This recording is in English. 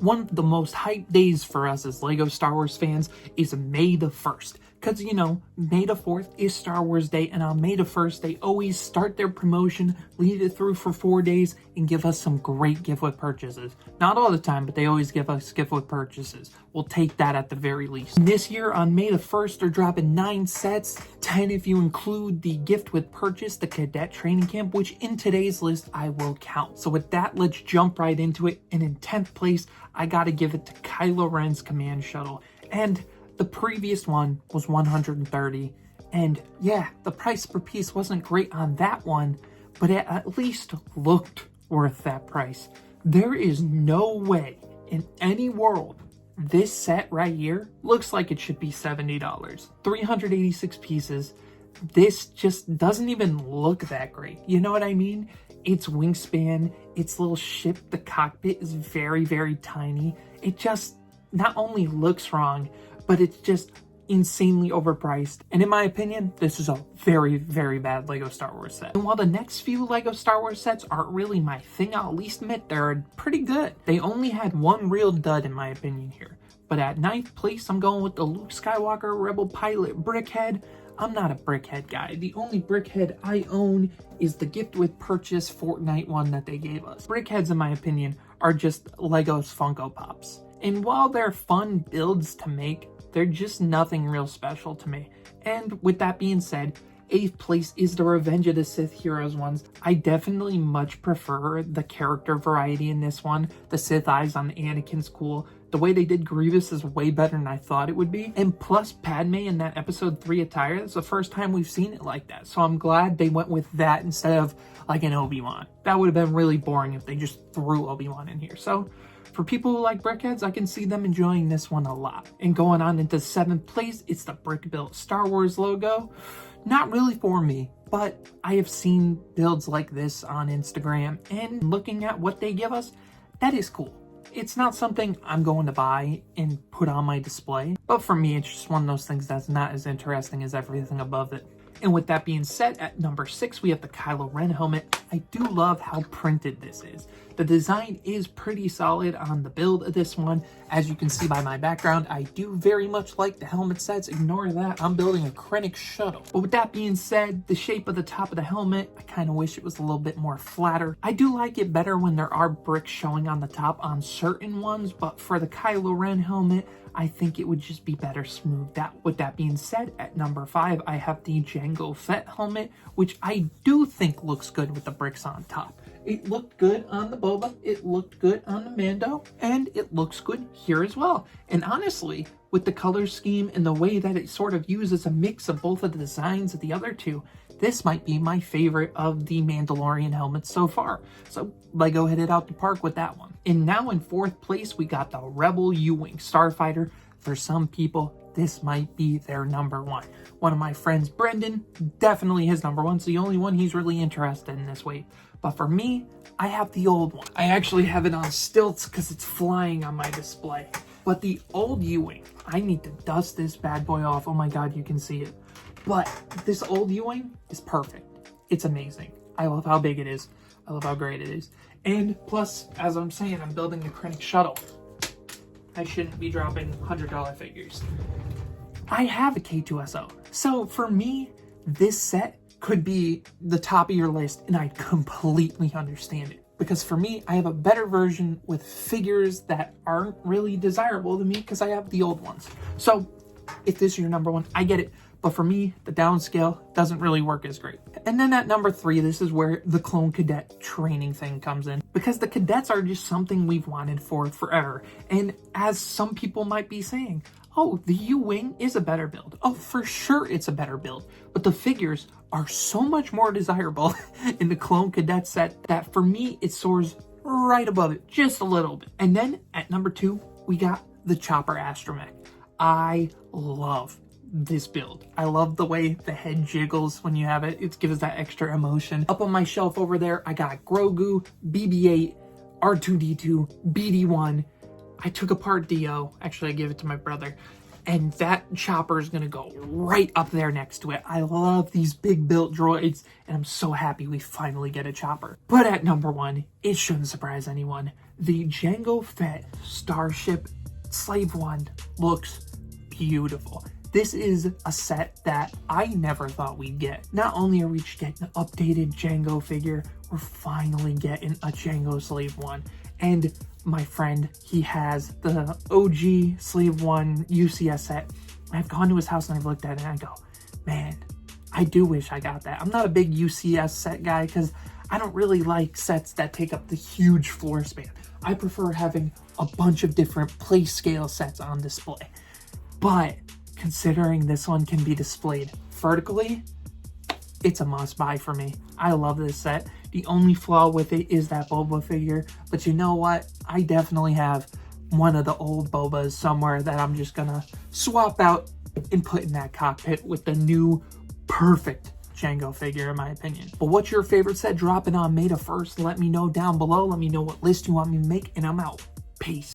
One of the most hyped days for us as LEGO Star Wars fans is May the 1st. Because, you know, May the 4th is Star Wars Day, and on May the 1st, they always start their promotion, lead it through for 4 days, and give us some great gift with purchases. Not all the time, but they always give us gift with purchases. We'll take that at the very least. This year, on May the 1st, they're dropping 9 sets, 10 if you include the gift with purchase, the cadet training camp, which in today's list, I will count. So with that, let's jump right into it. And in 10th place, I gotta give it to Kylo Ren's command shuttle. And the previous one was $130, and yeah, the price per piece wasn't great on that one, but it at least looked worth that price. There is no way in any world this set right here looks like it should be $70. 386 pieces. This just doesn't even look that great. You know what I mean? Its wingspan, its little ship, the cockpit is very, very tiny. It just not only looks wrong, but it's just insanely overpriced. And in my opinion, this is a very, very bad LEGO Star Wars set. And while the next few LEGO Star Wars sets aren't really my thing, I'll at least admit they're pretty good. They only had one real dud in my opinion here. But at 9th place, I'm going with the Luke Skywalker Rebel Pilot Brickhead. I'm not a Brickhead guy. The only Brickhead I own is the gift with purchase Fortnite one that they gave us. Brickheads, in my opinion, are just LEGO's Funko Pops. And while they're fun builds to make, they're just nothing real special to me. And with that being said, 8th place is the Revenge of the Sith Heroes ones. I definitely much prefer the character variety in this one. The Sith eyes on Anakin's cool. The way they did Grievous is way better than I thought it would be. And plus Padme in that episode 3 attire, it's the first time we've seen it like that. So I'm glad they went with that instead of like an Obi-Wan. That would have been really boring if they just threw Obi-Wan in here. So for people who like Brickheads, I can see them enjoying this one a lot. And going on into 7th place, it's the Brick-Built Star Wars logo. Not really for me, but I have seen builds like this on Instagram, and looking at what they give us, that is cool. It's not something I'm going to buy and put on my display, but for me, it's just one of those things that's not as interesting as everything above it. And with that being said, at number 6, we have the Kylo Ren helmet. I do love how printed this is. The design is pretty solid on the build of this one. As you can see by my background, I do very much like the helmet sets. Ignore that, I'm building a Krennic shuttle. But with that being said, the shape of the top of the helmet, I kind of wish it was a little bit more flatter. I do like it better when there are bricks showing on the top on certain ones, but for the Kylo Ren helmet, I think it would just be better smoothed out. With that being said, at number 5, I have the Jango Fett helmet, which I do think looks good with the bricks on top. It looked good on the Boba, it looked good on the Mando, and it looks good here as well. And honestly, with the color scheme and the way that it sort of uses a mix of both of the designs of the other two, this might be my favorite of the Mandalorian helmets so far. So LEGO hit it out the park with that one. And now in 4th place, we got the Rebel U-Wing Starfighter. For some people, this might be their number one. One of my friends, Brendan, definitely his number one. It's the only one he's really interested in this wave. But for me, I have the old one. I actually have it on stilts because it's flying on my display. But the old U-Wing, I need to dust this bad boy off. Oh my God, you can see it. But this old U-Wing is perfect. It's amazing. I love how big it is. I love how great it is. And plus, as I'm saying, I'm building the Krennic shuttle. I shouldn't be dropping $100 figures. I have a K2SO. So for me, this set could be the top of your list, and I completely understand it. Because for me, I have a better version with figures that aren't really desirable to me because I have the old ones. So if this is your number one, I get it. But for me, the downscale doesn't really work as great. And then at number 3, this is where the clone cadet training thing comes in. Because the cadets are just something we've wanted for forever. And as some people might be saying, oh, the U-Wing is a better build. Oh, for sure it's a better build. But the figures are so much more desirable in the clone cadet set that for me, it soars right above it, just a little bit. And then at number 2, we got the Chopper Astromech. I love this build. I love the way the head jiggles when you have it. It gives that extra emotion. Up on my shelf over there, I got Grogu, BB-8, R2-D2, BD-1. I took apart Dio. Actually, I gave it to my brother. and that chopper is gonna go right up there next to it. I love these big built droids, and I'm so happy we finally get a chopper. But at number 1, it shouldn't surprise anyone. The Jango Fett Starship Slave One looks beautiful. This is a set that I never thought we'd get. Not only are we getting an updated Jango figure, we're finally getting a Jango Slave One. And my friend, he has the OG Slave One UCS set. I've gone to his house and I've looked at it and I go, man, I do wish I got that. I'm not a big UCS set guy because I don't really like sets that take up the huge floor span. I prefer having a bunch of different play scale sets on display. But considering this one can be displayed vertically, it's a must buy for me. I love this set. The only flaw with it is that Boba figure, but you know what? I definitely have one of the old Bobas somewhere that I'm just gonna swap out and put in that cockpit with the new perfect Jango figure, in my opinion. But what's your favorite set dropping on May the 1st? Let me know down below. Let me know what list you want me to make, and I'm out. Peace.